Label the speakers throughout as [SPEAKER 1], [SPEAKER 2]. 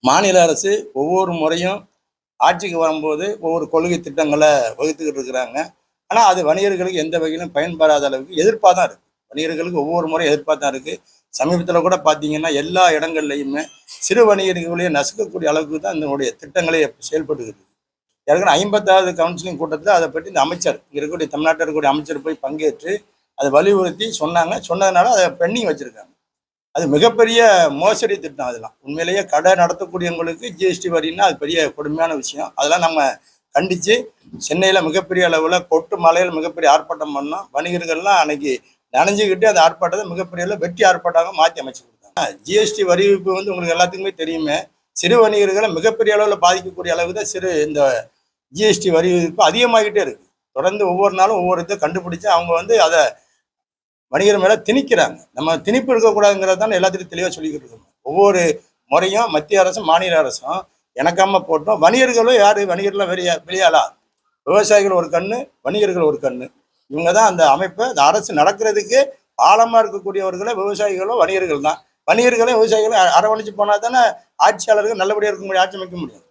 [SPEAKER 1] மாநில அரசு ஒவ்வொரு முறையும் ஆட்சிக்கு வரும்போது ஒவ்வொரு கொள்கை திட்டங்களை வகுத்துக்கிட்டு இருக்கிறாங்க. ஆனால் அது வணிகர்களுக்கு எந்த வகையிலும் பயன்படாத அளவுக்கு எதிர்ப்பாக தான் இருக்குது. வணிகர்களுக்கு ஒவ்வொரு முறையும் எதிர்ப்பாக தான் இருக்குது. சமீபத்தில் கூட பார்த்தீங்கன்னா எல்லா இடங்கள்லையுமே சிறு வணிகர்களையே நசுக்கக்கூடிய அளவுக்கு தான் இதனுடைய திட்டங்களே செயல்பட்டுக்கிட்டு இருக்கு. ஏற்கனவே 50வது கவுன்சிலிங் கூட்டத்தில் அதை பற்றி இந்த அமைச்சர் இங்கே இருக்கக்கூடிய தமிழ்நாட்டில் இருக்கக்கூடிய அமைச்சர் போய் பங்கேற்று அதை வலியுறுத்தி சொன்னாங்க. சொன்னதுனால அதை பெண்டிங் வச்சுருக்காங்க. அது மிகப்பெரிய மோசடி திட்டம். அதெல்லாம் உண்மையிலேயே கடை நடத்தக்கூடியவங்களுக்கு ஜிஎஸ்டி வரின்னா அது பெரிய கொடுமையான விஷயம். அதெல்லாம் நம்ம கண்டித்து சென்னையில் மிகப்பெரிய அளவில் கொட்டு மலையில் மிகப்பெரிய ஆர்ப்பாட்டம் பண்ணோம். வணிகர்கள்லாம் அன்னைக்கு நனைஞ்சிக்கிட்டு அந்த ஆர்ப்பாட்டத்தை மிகப்பெரிய அளவில் வெற்றி ஆர்ப்பாட்டமாக மாற்றி அமைச்சு கொடுத்தாங்க. ஜிஎஸ்டி வரி விதிப்பு வந்து உங்களுக்கு எல்லாத்துக்குமே தெரியுமே, சிறு வணிகர்களை மிகப்பெரிய அளவில் பாதிக்கக்கூடிய அளவுக்கு தான் இந்த ஜிஎஸ்டி வரி விதிப்பு அதிகமாகிட்டே இருக்குது. தொடர்ந்து ஒவ்வொரு நாளும் ஒவ்வொரு இதை கண்டுபிடிச்சு அவங்க வந்து அதை வணிகர் மேலே திணிக்கிறாங்க. நம்ம திணிப்பு இருக்கக்கூடாதுங்கிறது தான் எல்லாத்துக்கும் தெளிவாக சொல்லிக்கிட்டு இருக்கோம். ஒவ்வொரு முறையும் மத்திய அரசும் மாநில அரசும் எனக்காம போட்டோம். வணிகர்களும் யார் வணிகர்லாம் வெளியாளா? விவசாயிகள் ஒரு கண்ணு, வணிகர்கள் ஒரு கண்ணு. இவங்க தான் அந்த அமைப்பை அந்த அரசு நடக்கிறதுக்கு பாலமாக இருக்கக்கூடியவர்களே விவசாயிகளும் வணிகர்கள் தான். வணிகர்களும் விவசாயிகளும் அரவணைச்சு போனால் தானே ஆட்சியாளர்கள் நல்லபடியாக இருக்க முடியும், ஆட்சி அமைக்க முடியும்.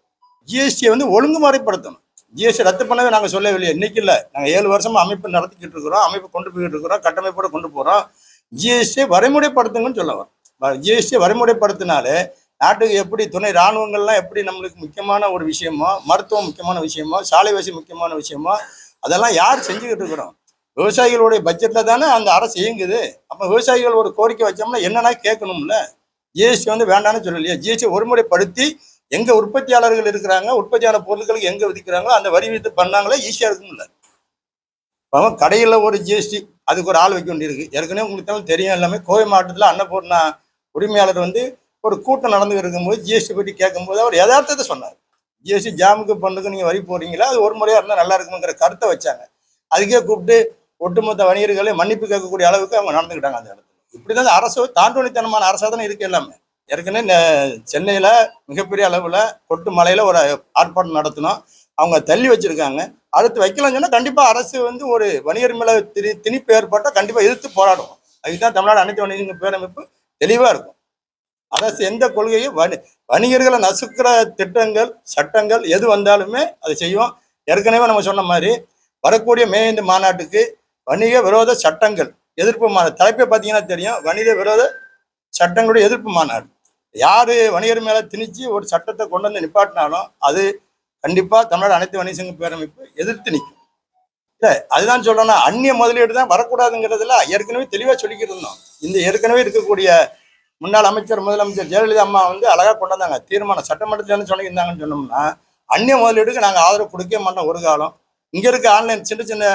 [SPEAKER 1] ஜிஎஸ்டியை வந்து ஒழுங்குமுறைப்படுத்தணும். ஜிஎஸ்டி ரத்து பண்ணவே நாங்கள் சொல்லவில்லையே, இன்னைக்கு இல்லை. நாங்கள் 7 வருஷமா அமைப்பு நடத்திக்கிட்டு இருக்கிறோம், அமைப்பு கொண்டு போய்கிட்டு இருக்கிறோம், கட்டமைப்போட கொண்டு போகிறோம். ஜிஎஸ்டியை வரைமுறைப்படுத்துங்கன்னு சொல்ல வரோம். ஜிஎஸ்டியை வரைமுறைப்படுத்தினாலே நாட்டுக்கு எப்படி துணை இராணுவங்கள்லாம் எப்படி நம்மளுக்கு முக்கியமான ஒரு விஷயமோ, மருத்துவம் முக்கியமான விஷயமோ, சாலை வசதி முக்கியமான விஷயமோ, அதெல்லாம் யார் செஞ்சுக்கிட்டு இருக்கிறோம்? விவசாயிகளுடைய பட்ஜெட்டில் தானே அந்த அரசு இயங்குது. அப்போ விவசாயிகள் ஒரு கோரிக்கை வச்சோம்னா என்னன்னா கேட்கணும்ல. ஜிஎஸ்டி வந்து வேண்டாம்னு சொல்லலையே. ஜிஎஸ்டி ஒருமுறைப்படுத்தி எங்க உற்பத்தியாளர்கள் இருக்கிறாங்க, உற்பத்தியான பொருட்களுக்கு எங்க விதிக்கிறாங்களோ அந்த வரி விதித்து பண்ணாங்களே ஈஸியா இருக்கும்ல. இப்போ கடையில் ஒரு ஜிஎஸ்டி அதுக்கு ஒரு ஆள் வைக்க வேண்டியிருக்கு. ஏற்கனவே உங்களுக்கு தெரியும் எல்லாமே. கோவை மாவட்டத்தில் அன்னபூர்ணா உரிமையாளர் வந்து ஒரு கூட்டம் நடந்து இருக்கும்போது ஜிஎஸ்டி பற்றி கேட்கும்போது அவர் யதார்த்தத்தை சொன்னார். ஜிஎஸ்டி ஜாமுக்கு பண்ணுறதுக்கு நீங்கள் வரி போடுறீங்களா, அது ஒரு முறையாக இருந்தால் நல்லா இருக்குங்கிற கருத்தை வச்சாங்க. அதுக்கே கூப்பிட்டு ஒட்டுமொத்த வணிகர்களை மன்னிப்பு கேட்கக்கூடிய அளவுக்கு அவங்க நடந்துக்கிட்டாங்க அந்த இடத்துல. இப்படி தான் அரசு தாண்டோனித்தனமான அரசாக தானே இருக்கு எல்லாமே. ஏற்கனவே சென்னையில் மிகப்பெரிய அளவில் கொட்டு மலையில் ஒரு ஆர்ப்பாட்டம் நடத்தினோம். அவங்க தள்ளி வச்சிருக்காங்க. அடுத்து வைக்கலாம்னு சொன்னால் கண்டிப்பாக அரசு வந்து ஒரு வணிகர் மேலே திணிப்பு ஏற்பட்டால் கண்டிப்பாக எதிர்த்து போராடும். அதுதான் தமிழ்நாடு அனைத்து வணிகர்கள் பேரமைப்பு தெளிவாக இருக்கும். அரசு எந்த கொள்கையும் வணிகர்களை நசுக்கிற திட்டங்கள் சட்டங்கள் எது வந்தாலுமே அது செய்வோம். ஏற்கனவே நம்ம சொன்ன மாதிரி வரக்கூடிய மே 5 மாநாட்டுக்கு வணிக விரோத சட்டங்கள் எதிர்ப்பு மாநாடு தலைப்பை பார்த்தீங்கன்னா தெரியும். வணிக விரோத சட்டங்களுடைய எதிர்ப்பு மாநாடு. யாரு வணிகர் மேல திணிச்சு ஒரு சட்டத்தை கொண்டு வந்து நிப்பாட்டினாலும் அது கண்டிப்பா தமிழ்நாடு அனைத்து வணிக சங்க பேரமைப்பு எதிர்த்து நிற்கும். இல்லை அதுதான் சொல்லணும். அந்நிய முதலீடு தான் வரக்கூடாதுங்கிறதுல ஏற்கனவே தெளிவா சொல்லிக்கிட்டு இருந்தோம். இந்த ஏற்கனவே இருக்கக்கூடிய முன்னாள் அமைச்சர் முதலமைச்சர் ஜெயலலிதா அம்மா வந்து அழகா கொண்டு வந்தாங்க தீர்மானம். சட்டமன்றத்தில் என்ன சொல்லியிருந்தாங்கன்னு சொன்னோம்னா, அந்நிய முதலீடுக்கு நாங்கள் ஆதரவு கொடுக்க மாட்டோம் ஒரு காலம். இங்க இருக்க ஆன்லைன் சின்ன சின்ன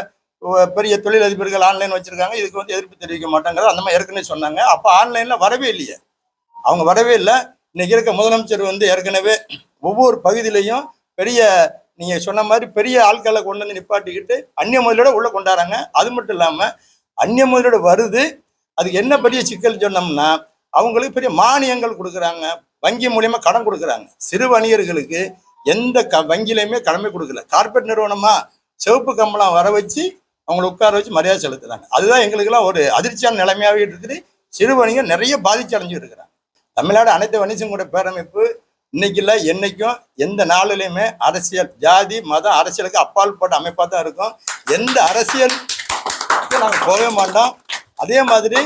[SPEAKER 1] பெரிய தொழிலதிபர்கள் ஆன்லைன் வச்சிருக்காங்க, இதுக்கு வந்து எதிர்ப்பு தெரிவிக்க மாட்டேங்கிறது அந்த மாதிரி ஏற்கனவே சொன்னாங்க. அப்போ ஆன்லைன்ல வரவே இல்லையே, அவங்க வரவே இல்லை. இன்னைக்கு இருக்க முதலமைச்சர் வந்து ஏற்கனவே ஒவ்வொரு பகுதியிலையும் பெரிய நீங்க சொன்ன மாதிரி பெரிய ஆட்களை கொண்டு வந்து நிப்பாட்டிக்கிட்டு அந்நிய முதலீட உள்ள கொண்டாடுறாங்க. அது மட்டும் இல்லாம அந்நிய முதலீடு வருது, அதுக்கு என்ன பெரிய சிக்கல் சொன்னோம்னா அவங்களுக்கு பெரிய மானியங்கள் கொடுக்குறாங்க, வங்கி மூலியமா கடன் கொடுக்குறாங்க. சிறு வணிகர்களுக்கு எந்த வங்கியிலையுமே கடமை கொடுக்கல. கார்பரேட் நிறுவனமா சிவப்பு கம்பளம் வர வச்சு அவங்களை உட்கார வச்சு மரியாதை செலுத்துறாங்க. அதுதான் எங்களுக்கெல்லாம் ஒரு அதிர்ச்சியான நிலைமையாகவே இருக்குது. சிறு வணிகம் நிறைய பாதிச்சு அடைஞ்சிட்டு இருக்கிறாங்க. தமிழ்நாடு அனைத்து வணிகங்களுடைய பேரமைப்பு இன்னைக்கு இல்லை என்னைக்கும் எந்த நாளிலையுமே அரசியல் ஜாதி மதம் அரசியலுக்கு அப்பால் போட்ட அமைப்பாக தான் இருக்கும். எந்த அரசியல் நாங்கள் போகவே மாட்டோம். அதே மாதிரி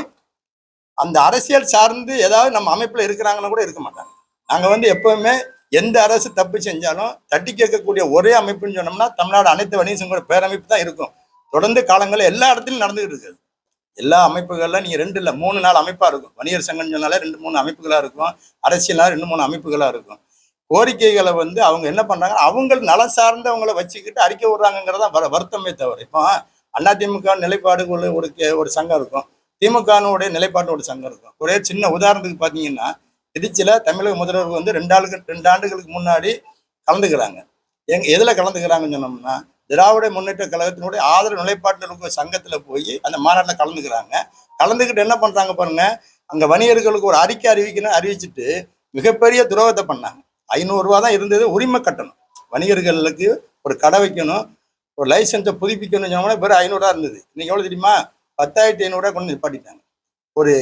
[SPEAKER 1] அந்த அரசியல் சார்ந்து ஏதாவது நம்ம அமைப்பில் இருக்கிறாங்கன்னு கூட இருக்க மாட்டாங்க. நாங்கள் வந்து எப்பவுமே எந்த அரசு தப்பு செஞ்சாலும் தட்டி கேட்கக்கூடிய ஒரே அமைப்புன்னு சொன்னோம்னா தமிழ்நாடு அனைத்து வணிக சங்கங்களோட பேரமைப்பு தான் இருக்கும். தொடர்ந்து காலங்களில் எல்லா இடத்துலையும் நடந்துகிட்டு இருக்குது. எல்லா அமைப்புகள்லாம் நீங்கள் 2 இல்லை 3 4 அமைப்பாக இருக்கும். வணிகர் சங்கம்னு சொன்னாலே 2 3 அமைப்புகளாக இருக்கும். அரசியலாக 2 3 அமைப்புகளாக இருக்கும். கோரிக்கைகளை வந்து அவங்க என்ன பண்ணுறாங்க, அவங்க நலம் சார்ந்தவங்களை வச்சுக்கிட்டு அறிக்கை விடுறாங்கிறதான் வருத்தமே தவிர. இப்போ அதிமுக நிலைப்பாடு ஒரு சங்கம் இருக்கும், திமுகனுடைய நிலைப்பாடு ஒரு சங்கம் இருக்கும். ஒரே சின்ன உதாரணத்துக்கு பார்த்தீங்கன்னா திருச்சியில் தமிழக முதல்வர் வந்து 2 ஆண்டுகளுக்கு முன்னாடி கலந்துக்கிறாங்க. எதில் கலந்துக்கிறாங்கன்னு சொன்னோம்னா திராவிட முன்னேற்ற கழகத்தினுடைய ஆதரவு நிலைப்பாட்டில் இருக்கிற சங்கத்தில் போய் அந்த மாநாட்டில் கலந்துக்கிறாங்க. கலந்துக்கிட்டு என்ன பண்ணுறாங்க பாருங்க, அங்கே வணிகர்களுக்கு ஒரு அறிக்கை அறிவிச்சுட்டு மிகப்பெரிய துரோகத்தை பண்ணாங்க. 500 ரூபா தான் இருந்தது உரிமை கட்டணும். வணிகர்களுக்கு ஒரு கடை வைக்கணும், ஒரு லைசன்ஸை புதுப்பிக்கணும்னு சொன்னோம்னா வெறும் 500 ரூபா இருந்தது. இன்னைக்கு எவ்வளோ தெரியுமா? 10,500 ரூபா கொண்டு நிப்பாட்டிட்டாங்க. ஒரு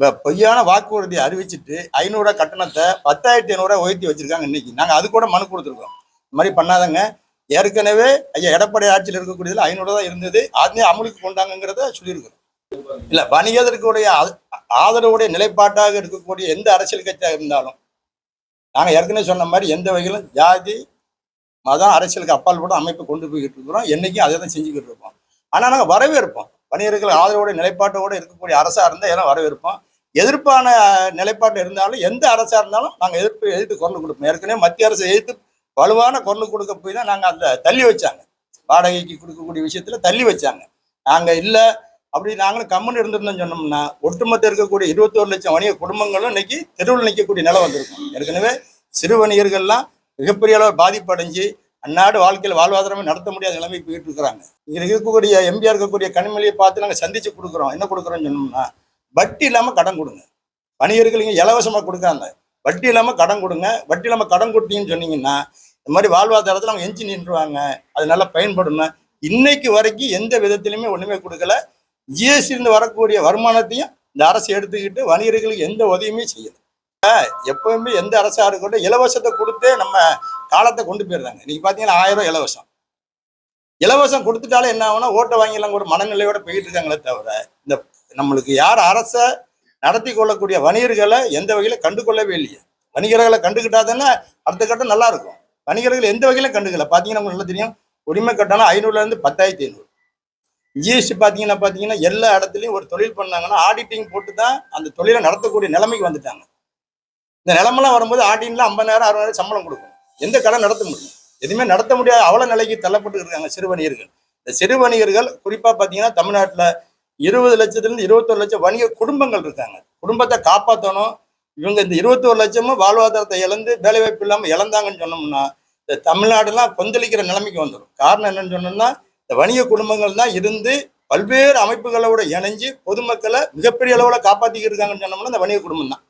[SPEAKER 1] பொய்யான வாக்குறுதியை அறிவிச்சுட்டு 500 கட்டணத்தை 10,500 உயர்த்தி வச்சிருக்காங்க. இன்னைக்கு நாங்கள் அது கூட மனு கொடுத்துருக்கோம். இந்த மாதிரி பண்ணாதங்க. ஏற்கனவே ஐயா எடப்பாடி ஆட்சியில் இருக்கக்கூடியதில் 500 தான் இருந்தது. அதே அமலுக்கு கொண்டாங்கிறத சொல்லியிருக்கிறோம். இல்லை, வணிகர்களுடைய ஆதரவுடைய நிலைப்பாட்டாக இருக்கக்கூடிய எந்த அரசியல் கட்சியாக இருந்தாலும் நாங்கள் ஏற்கனவே சொன்ன மாதிரி எந்த வகையிலும் ஜாதி மதம் அரசியலுக்கு அப்பால் கூட அமைப்பை கொண்டு போய்கிட்டு இருக்கிறோம். என்னைக்கும் அதை தான் செஞ்சுக்கிட்டு இருக்கோம். ஆனால் நாங்கள் வரவேற்போம். வணிகர்கள் ஆதரவோட நிலைப்பாட்டோடு இருக்கக்கூடிய அரசாக இருந்தால் எல்லாம் வரவேற்போம். எதிர்ப்பான நிலைப்பாட்டு இருந்தாலும் எந்த அரசாக இருந்தாலும் நாங்கள் எதிர்த்து குரல் கொடுப்போம். ஏற்கனவே மத்திய அரசு எதிர்த்து வலுவான குரல் கொடுக்க போய் தான் நாங்கள் அந்த தள்ளி வச்சாங்க. வாடகைக்கு கொடுக்கக்கூடிய விஷயத்தில் தள்ளி வச்சாங்க. நாங்கள் இல்லை அப்படி நாங்களும் கம்முன்னு இருந்திருந்தோம்னு சொன்னோம்னா ஒட்டுமொத்த இருக்கக்கூடிய 21 லட்சம் வணிக குடும்பங்களும் இன்னைக்கு தெருவில் நிற்கக்கூடிய நிலை வந்திருக்கும். ஏற்கனவே சிறு வணிகர்கள்லாம் மிகப்பெரிய அளவு பாதிப்படைஞ்சு அந்நாடு வாழ்க்கையில் வாழ்வாதாரமே நடத்த முடியாத நிலைமை போயிட்டு இருக்கிறாங்க. இங்கே இருக்கக்கூடிய எம்பியா இருக்கக்கூடிய கனிமொழியை பார்த்து நாங்கள் சந்திச்சு கொடுக்குறோம். என்ன கொடுக்குறோம்னு சொன்னோம்னா வட்டி இல்லாமல் கடன் கொடுங்க. வணிகர்கள் இங்கே இலவசமாக கொடுக்குறாங்க. வட்டி இல்லாமல் கடன் கொடுங்க. வட்டி இல்லாமல் கடன் கொடுத்தீங்கன்னு சொன்னீங்கன்னா இந்த மாதிரி வாழ்வாதாரத்தில் அவங்க எஞ்சி நின்றுவாங்க. அது நல்லா பயன்படணும். இன்னைக்கு வரைக்கும் எந்த விதத்திலுமே ஒன்றுமே கொடுக்கல. ஜிஎஸ்டியிலிருந்து வரக்கூடிய வருமானத்தையும் இந்த அரசு எடுத்துக்கிட்டு வணிகர்களுக்கு எந்த உதவியுமே செய்யல. எப்பவுமே எந்த அரசாக இருக்கட்டும் இலவசத்தை கொடுத்தே நம்ம காலத்தை கொண்டு போயிடுறாங்க. இன்னைக்கு பார்த்தீங்கன்னா 1000 இலவசம் இலவசம் கொடுத்துட்டாலே என்ன ஆகும்னா ஓட்டை வாங்கிலாம் ஒரு மனநிலையோட போயிட்டு இருக்காங்களே தவிர இந்த நம்மளுக்கு யார் அரசை நடத்தி கொள்ளக்கூடிய வணிகர்களை எந்த வகையில கண்டுகொள்ளவே இல்லையே. வணிகர்களை கண்டுக்கிட்டாதானே அடுத்த கட்டம் நல்லா இருக்கும். வணிகர்கள் எந்த வகையில கண்டுக்கல. பார்த்தீங்கன்னா உங்களுக்கு நல்லா தெரியும். உரிமை கட்டணம் 500லேருந்து 10,500. ஜிஎஸ்டி பார்த்தீங்கன்னா எல்லா இடத்துலையும் ஒரு தொழில் பண்ணாங்கன்னா ஆடிட்டிங் போட்டு தான் அந்த தொழிலை நடத்தக்கூடிய நிலைமைக்கு வந்துட்டாங்க. இந்த நிலைமெல்லாம் வரும்போது ஆடிட்டிங்ல 50,000 60,000 சம்பளம் கொடுக்கணும். எந்த கடன் நடத்த முடியும்? எதுவுமே நடத்த முடியாத அவ்வளோ நிலைக்கு தள்ளப்பட்டு இருக்காங்க சிறு வணிகர்கள். இந்த சிறு வணிகர்கள் குறிப்பாக பார்த்தீங்கன்னா தமிழ்நாட்டில் 20 லட்சத்துலேருந்து 21 லட்சம் வணிக குடும்பங்கள் இருக்காங்க. குடும்பத்தை காப்பாற்றணும். இவங்க இந்த 21 லட்சமும் வாழ்வாதாரத்தை இழந்து வேலைவாய்ப்பு இல்லாமல் இழந்தாங்கன்னு சொன்னோம்னா இந்த தமிழ்நாடுலாம் கொந்தளிக்கிற நிலைமைக்கு வந்துடும். காரணம் என்னன்னு சொன்னோம்னா இந்த வணிக குடும்பங்கள் தான் இருந்து பல்வேறு அமைப்புகளோட இணைஞ்சு பொதுமக்களை மிகப்பெரிய அளவில் காப்பாற்றிக்கிட்டு இருக்காங்கன்னு சொன்னோம்னா இந்த வணிக குடும்பம் தான்.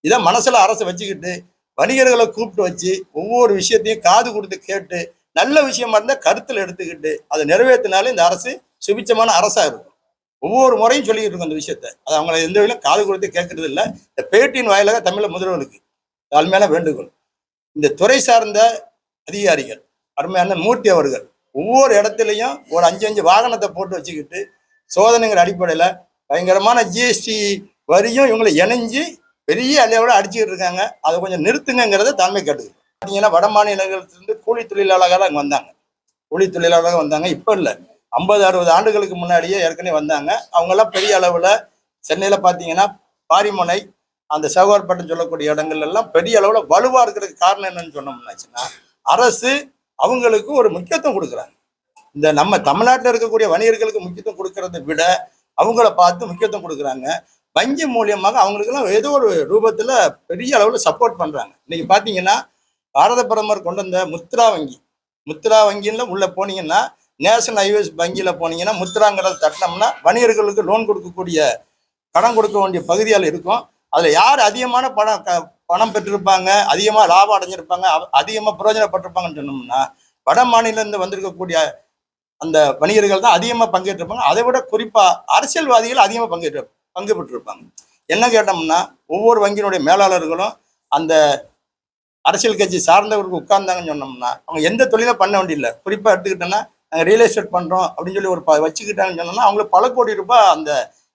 [SPEAKER 1] இதை மனசுல அரசு வச்சுக்கிட்டு வணிகர்களை கூப்பிட்டு வச்சு ஒவ்வொரு விஷயத்தையும் காது கொடுத்து கேட்டு நல்ல விஷயமா இருந்தால் கருத்தில் எடுத்துக்கிட்டு அதை நிறைவேற்றினாலே இந்த அரசு சுபிச்சமான அரசா இருக்கும். ஒவ்வொரு முறையும் சொல்லிக்கிட்டு இருக்கும் அந்த விஷயத்த. அது அவங்களை எந்த வகையிலும் காது கொடுத்து கேட்கறது இல்லை. இந்த பேட்டியின் வாயிலாக தமிழக முதல்வருக்கு தாழ்மையான வேண்டுகோள். இந்த துறை சார்ந்த அதிகாரிகள் அருமையான மூர்த்தி அவர்கள் ஒவ்வொரு இடத்துலையும் ஒரு 5 வாகனத்தை போட்டு வச்சுக்கிட்டு சோதனைங்கிற அடிப்படையில் பயங்கரமான ஜிஎஸ்டி வரியும் இவங்களை இணைஞ்சு பெரிய அளவோட அடிச்சுக்கிட்டு இருக்காங்க. அதை கொஞ்சம் நிறுத்துங்கிறத தாழ்மை கேட்டுக்கிறோம். பார்த்தீங்கன்னா வட மாநிலங்களிலிருந்து கூலி தொழிலாளர்கள் அங்கே வந்தாங்க. கூலி தொழிலாளர்கள் வந்தாங்க. இப்போ இல்லை, 50-60 ஆண்டுகளுக்கு முன்னாடியே ஏற்கனவே வந்தாங்க. அவங்கெல்லாம் பெரிய அளவில் சென்னையில் பார்த்தீங்கன்னா பாரிமுனை அந்த சகோதரப்பட்டம் சொல்லக்கூடிய இடங்கள் எல்லாம் பெரிய அளவில் வலுவாக இருக்கிறதுக்கு காரணம் என்னன்னு சொன்னோம்னாச்சுன்னா அரசு அவங்களுக்கு ஒரு முக்கியத்துவம் கொடுக்குறாங்க. இந்த நம்ம தமிழ்நாட்டில் இருக்கக்கூடிய வணிகர்களுக்கு முக்கியத்துவம் கொடுக்கறதை விட அவங்கள பார்த்து முக்கியத்துவம் கொடுக்குறாங்க. வங்கி மூலியமாக அவங்களுக்கெல்லாம் ஏதோ ஒரு ரூபத்தில் பெரிய அளவில் சப்போர்ட் பண்ணுறாங்க. இன்னைக்கு பார்த்தீங்கன்னா பாரத பிரதமர் கொண்டு வந்த முத்ரா வங்கியில் உள்ள போனீங்கன்னா நேஷனல் ஹைவேஸ் வங்கியில் போனீங்கன்னா முத்ராங்கிறத தட்டினோம்னா வணிகர்களுக்கு லோன் கொடுக்கக்கூடிய கடன் கொடுக்க வேண்டிய பகுதியால் இருக்கும். அதில் யார் அதிகமான பணம் பெற்றிருப்பாங்க, அதிகமாக லாபம் அடைஞ்சிருப்பாங்க, அதிகமாக பிரயோஜனப்பட்டிருப்பாங்கன்னு சொன்னோம்னா வட மாநிலத்திலிருந்து வந்திருக்கக்கூடிய அந்த வணிகர்கள் தான் அதிகமாக பங்கேற்றிருப்பாங்க. அதை விட குறிப்பாக அரசியல்வாதிகள் அதிகமாக பங்கு பெற்றிருப்பாங்க. என்ன கேட்டோம்னா ஒவ்வொரு வங்கியினுடைய மேலாளர்களும் அந்த அரசியல் கட்சி சார்ந்தவருக்கு உட்கார்ந்தாங்கன்னு சொன்னோம்னா அவங்க எந்த தொழிலும் பண்ண வேண்டியதில்லை. குறிப்பாக எடுத்துக்கிட்டோன்னா நாங்கள் ரியல் எஸ்டேட் பண்ணுறோம் அப்படின்னு சொல்லி ஒரு வச்சுக்கிட்டாங்கன்னு சொன்னோம்னா அவங்களுக்கு பல கோடி ரூபாய் அந்த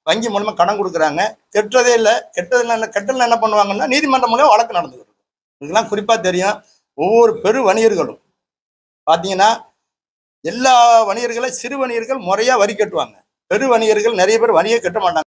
[SPEAKER 1] வங்கி மூலமாக கடன் கொடுக்குறாங்க. கெட்டதே இல்லை. கெட்டதில் என்ன பண்ணுவாங்கன்னா நீதிமன்றம் மூலம் வழக்கு நடந்துக்கிட்டு இருக்கும். இதுக்கெல்லாம் குறிப்பாக தெரியும். ஒவ்வொரு பெரு வணிகர்களும் பார்த்தீங்கன்னா எல்லா வணிகர்களும் சிறு வணிகர்கள் முறையாக வரி கட்டுவாங்க. பெரு வணிகர்கள் நிறைய பேர் வரியே கட்ட மாட்டாங்க.